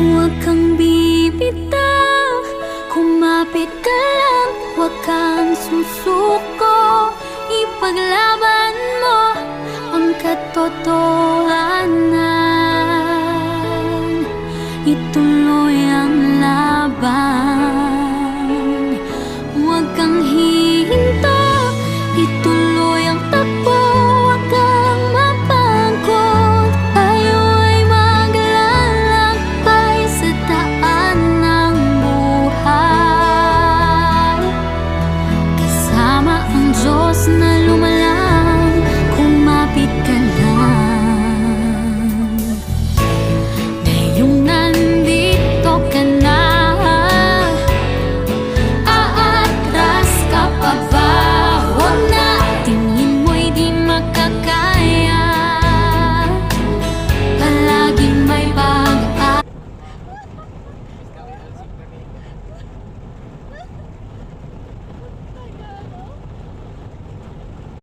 Huwag kang bibitaw, kumapit ka lang, huwag kang susuko. Ipaglaban mo ang katotohanan, ituloy ang laban. Huwag kang